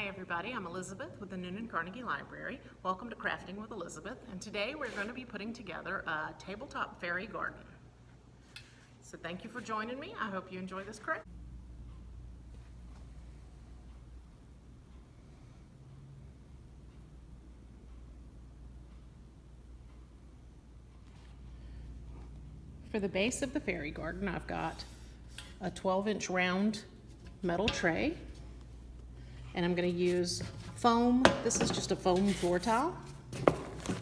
Hi everybody, I'm Elizabeth with the Noonan Carnegie Library. Welcome to Crafting with Elizabeth, and today we're going to be putting together a tabletop fairy garden. So thank you for joining me. I hope you enjoy this craft. For the base of the fairy garden, I've got a 12-inch round metal tray, and I'm going to use foam. This is just a foam floor tile.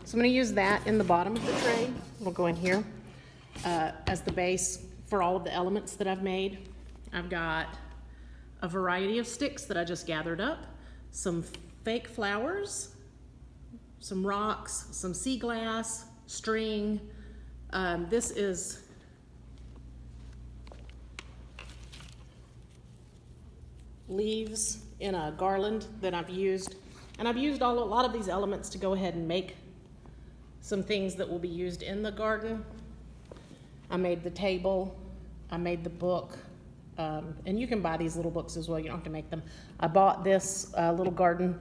So I'm going to use that in the bottom of the tray. It'll go in here as the base for all of the elements that I've made. I've got a variety of sticks that I just gathered up, some fake flowers, some rocks, some sea glass, string. This is leaves in a garland that I've used, and I've used a lot of these elements to go ahead and make some things that will be used in the garden. I made the table, I made the book, and you can buy these little books as well, you don't have to make them. I bought this little garden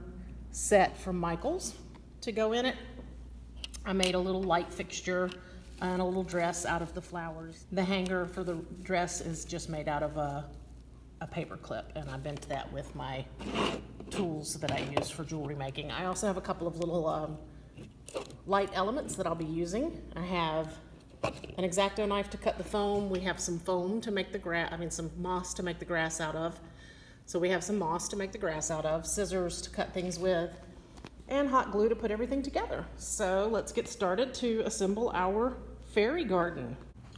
set from Michael's to go in it. I made a little light fixture and a little dress out of the flowers. The hanger for the dress is just made out of a paper clip, and I bent that with my tools that I use for jewelry making. I also have a couple of little light elements that I'll be using. I have an X-Acto knife to cut the foam. We have some foam to make the some moss to make the grass out of. So we have some moss to make the grass out of, scissors to cut things with, and hot glue to put everything together. So let's get started to assemble our fairy garden.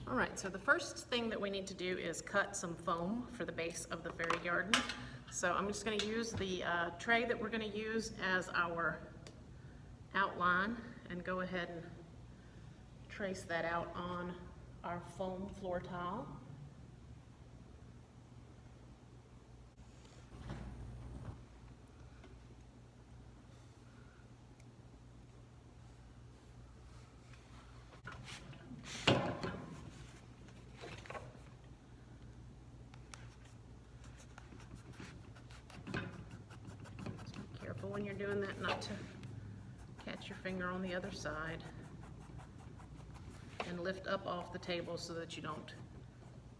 All right, so the first thing that we need to do is cut some foam for the base of the fairy garden. So I'm just going to use the tray that we're going to use as our outline and go ahead and trace that out on our foam floor tile. When you're doing that, not to catch your finger on the other side, and lift up off the table so that you don't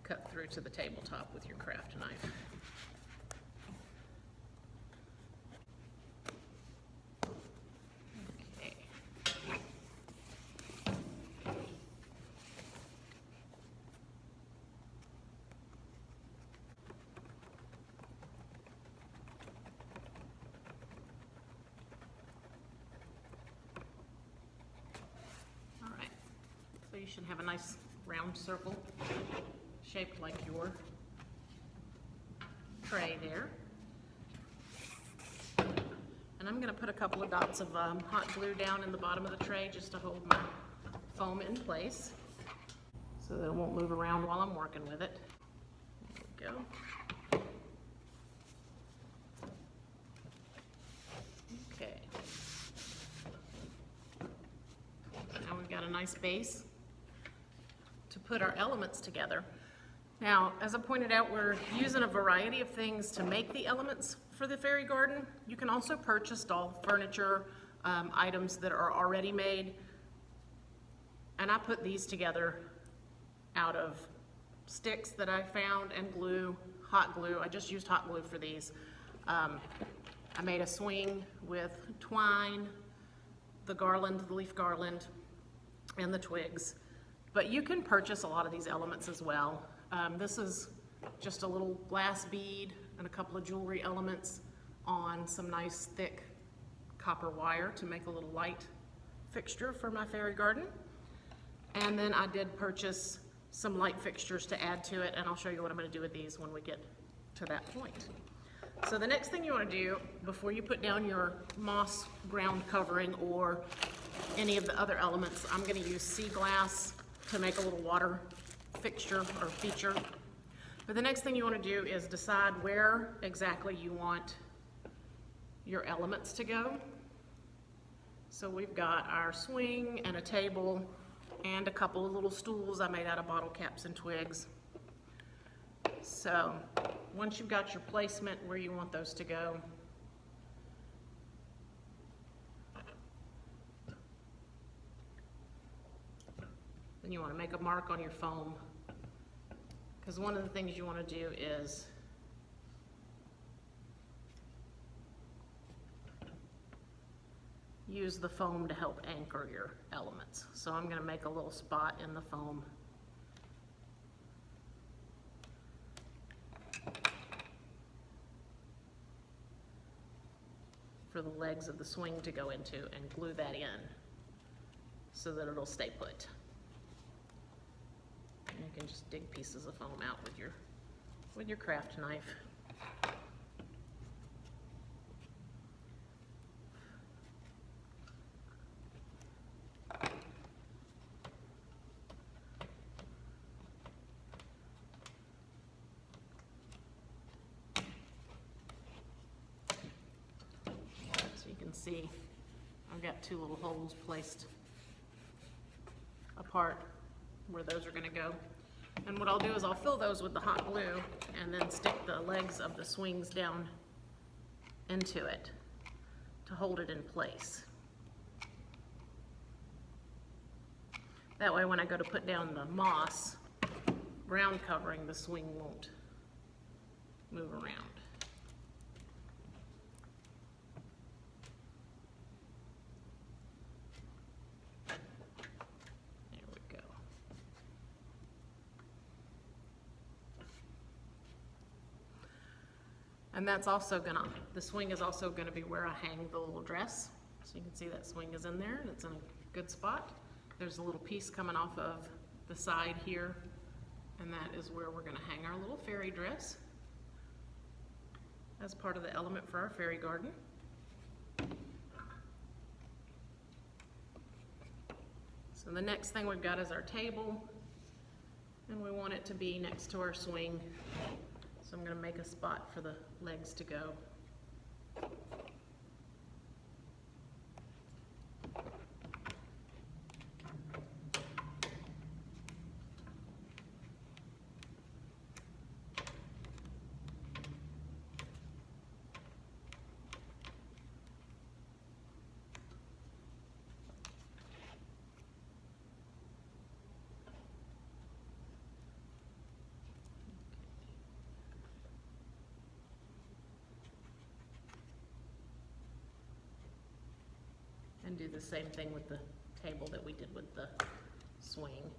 cut through to the tabletop with your craft knife. Okay. So you should have a nice round circle shaped like your tray there. And I'm going to put a couple of dots of hot glue down in the bottom of the tray just to hold my foam in place so that it won't move around while I'm working with it. There we go. Okay. Now we've got a nice base to put our elements together. Now, as I pointed out, we're using a variety of things to make the elements for the fairy garden. You can also purchase doll furniture, items that are already made. And I put these together out of sticks that I found and glue, hot glue. I just used hot glue for these. I made a swing with twine, the garland, the leaf garland, and the twigs. But you can purchase a lot of these elements as well. This is just a little glass bead and a couple of jewelry elements on some nice thick copper wire to make a little light fixture for my fairy garden. And then I did purchase some light fixtures to add to it, and I'll show you what I'm going to do with these when we get to that point. So the next thing you want to do before you put down your moss ground covering or any of the other elements, I'm going to use sea glass to make a little water fixture or feature. But the next thing you want to do is decide where exactly you want your elements to go. So we've got our swing and a table and a couple of little stools I made out of bottle caps and twigs. So once you've got your placement where you want those to go, then you want to make a mark on your foam, because one of the things you want to do is use the foam to help anchor your elements. So I'm going to make a little spot in the foam. For the legs of the swing to go into, and glue that in so that it'll stay put. And you can just dig pieces of foam out with your craft knife. See, I've got two little holes placed apart where those are going to go. And what I'll do is I'll fill those with the hot glue and then stick the legs of the swings down into it to hold it in place. That way when I go to put down the moss ground covering, the swing won't move around. And that's also the swing is also gonna be where I hang the little dress. So you can see that swing is in there and it's in a good spot. There's a little piece coming off of the side here, and that is where we're gonna hang our little fairy dress as part of the element for our fairy garden. So the next thing we've got is our table, and we want it to be next to our swing. So I'm going to make a spot for the legs to go. And do the same thing with the table that we did with the swing.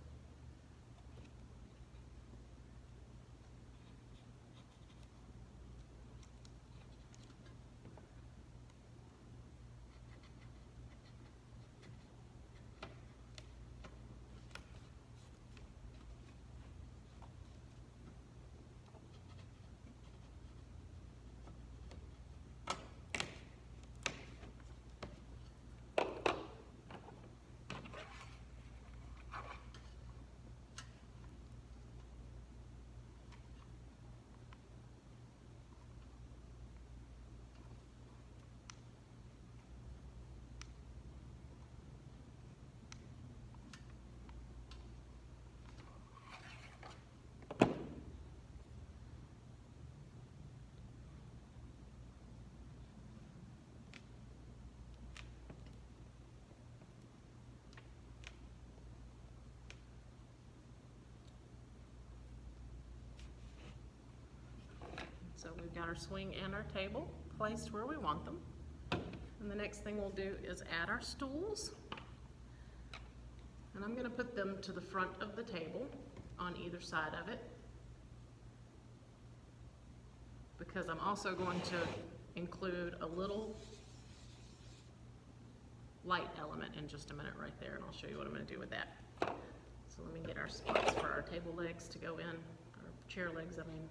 So we've got our swing and our table placed where we want them. And the next thing we'll do is add our stools. And I'm going to put them to the front of the table on either side of it, because I'm also going to include a little light element in just a minute right there, and I'll show you what I'm going to do with that. So let me get our spots for our table legs to go in, or chair legs, I mean.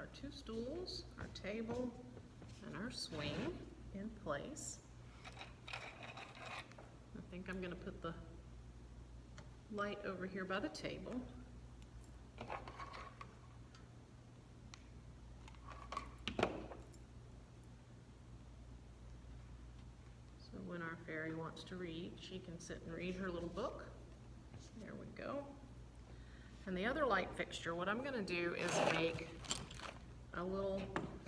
our two stools, our table, and our swing in place. I think I'm going to put the light over here by the table. So when our fairy wants to read, she can sit and read her little book. There we go. And the other light fixture, what I'm going to do is make a little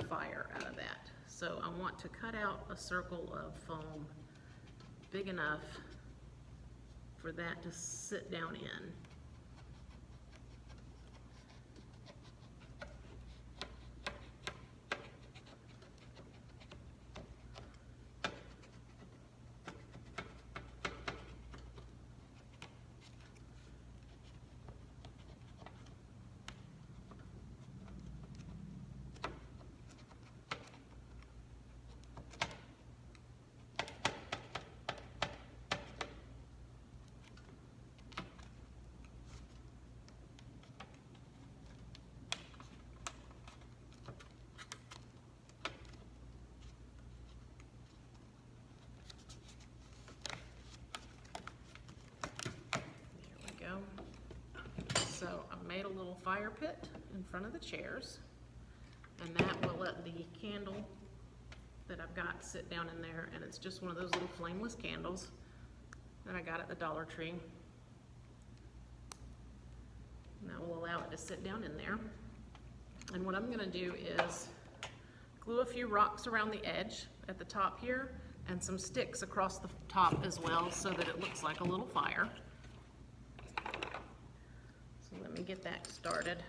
fire out of that. So I want to cut out a circle of foam big enough for that to sit down in. So I made a little fire pit in front of the chairs, and that will let the candle that I've got sit down in there, and it's just one of those little flameless candles that I got at the Dollar Tree. And that will allow it to sit down in there. And what I'm going to do is glue a few rocks around the edge at the top here and some sticks across the top as well so that it looks like a little fire. So let me get that started.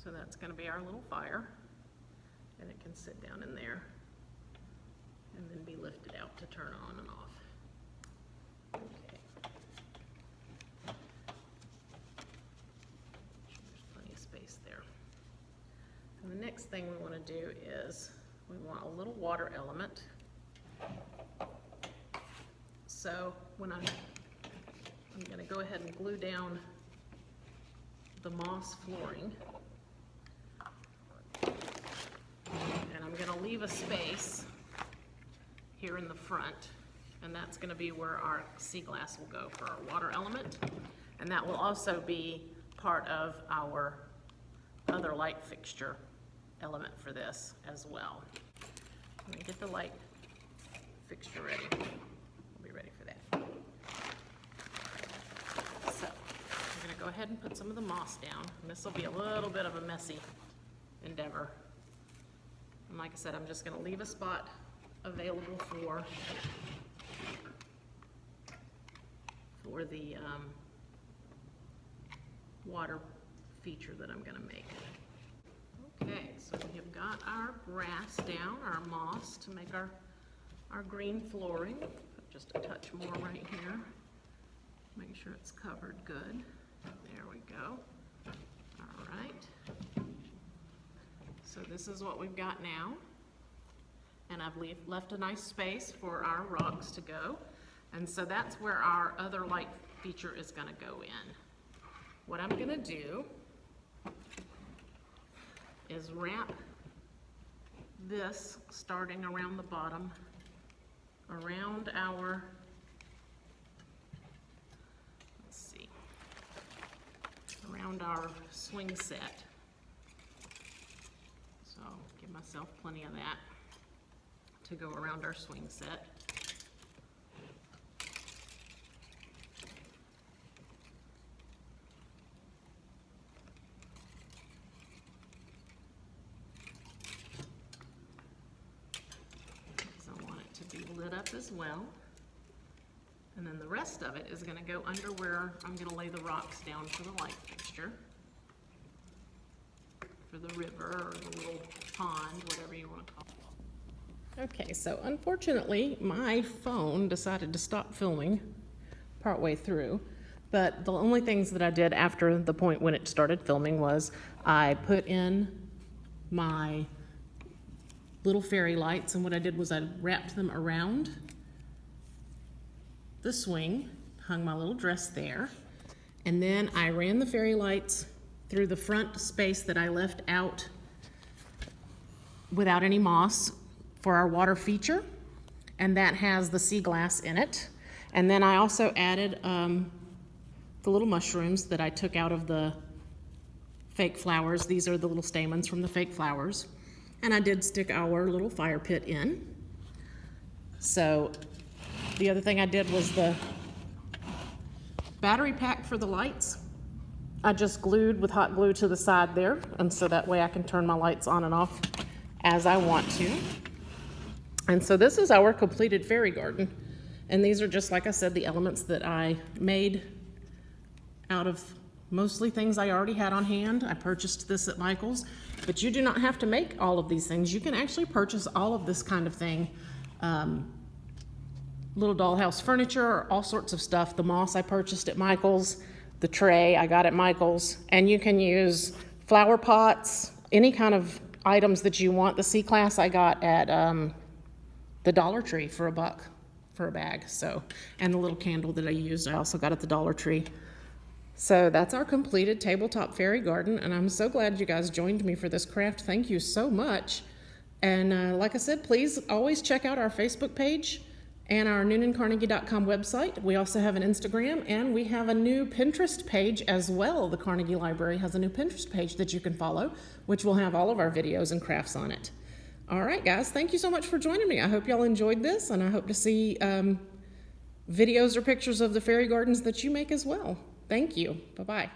So that's going to be our little fire, and it can sit down in there and then be lifted out to turn on and off. Okay. There's plenty of space there. And the next thing we want to do is we want a little water element. So when I'm going to go ahead and glue down the moss flooring. And I'm going to leave a space here in the front, and that's going to be where our sea glass will go for our water element. And that will also be part of our other light fixture element for this as well. Let me get the light fixture ready. We'll be ready for that. So I'm going to go ahead and put some of the moss down. And this will be a little bit of a messy endeavor. And like I said, I'm just going to leave a spot available for for the water feature that I'm gonna make. Okay, so we have got our grass down, our moss to make our green flooring. Put just a touch more right here. Make sure it's covered good. There we go. All right. So this is what we've got now. And I've left a nice space for our rocks to go. And so that's where our other light feature is gonna go in. What I'm gonna do is wrap this starting around the bottom, around our, let's see, around our swing set. So give myself plenty of that to go around our swing set. Lit up as well, and then the rest of it is going to go under where I'm going to lay the rocks down for the light fixture, for the river or the little pond, whatever you want to call it. Okay, so unfortunately my phone decided to stop filming partway through, but the only things that I did after the point when it started filming was I put in my little fairy lights, and what I did was I wrapped them around the swing, hung my little dress there, and then I ran the fairy lights through the front space that I left out without any moss for our water feature, and that has the sea glass in it. And then I also added the little mushrooms that I took out of the fake flowers. These are the little stamens from the fake flowers. And I did stick our little fire pit in. So the other thing I did was the battery pack for the lights. I just glued with hot glue to the side there, and so that way I can turn my lights on and off as I want to. And so this is our completed fairy garden. And these are just, like I said, the elements that I made out of mostly things I already had on hand. I purchased this at Michael's, but you do not have to make all of these things. You can actually purchase all of this kind of thing. Little dollhouse furniture, all sorts of stuff. The moss I purchased at Michael's, the tray I got at Michael's, and you can use flower pots, any kind of items that you want. The C-Class I got at the Dollar Tree for $1 for a bag. So, and the little candle that I used I also got at the Dollar Tree. So that's our completed tabletop fairy garden, and I'm so glad you guys joined me for this craft. Thank you so much. And like I said, please always check out our Facebook page and our NoonanCarnegie.com website. We also have an Instagram, and we have a new Pinterest page as well. The Carnegie Library has a new Pinterest page that you can follow, which will have all of our videos and crafts on it. All right, guys, thank you so much for joining me. I hope y'all enjoyed this, and I hope to see videos or pictures of the fairy gardens that you make as well. Thank you. Bye-bye.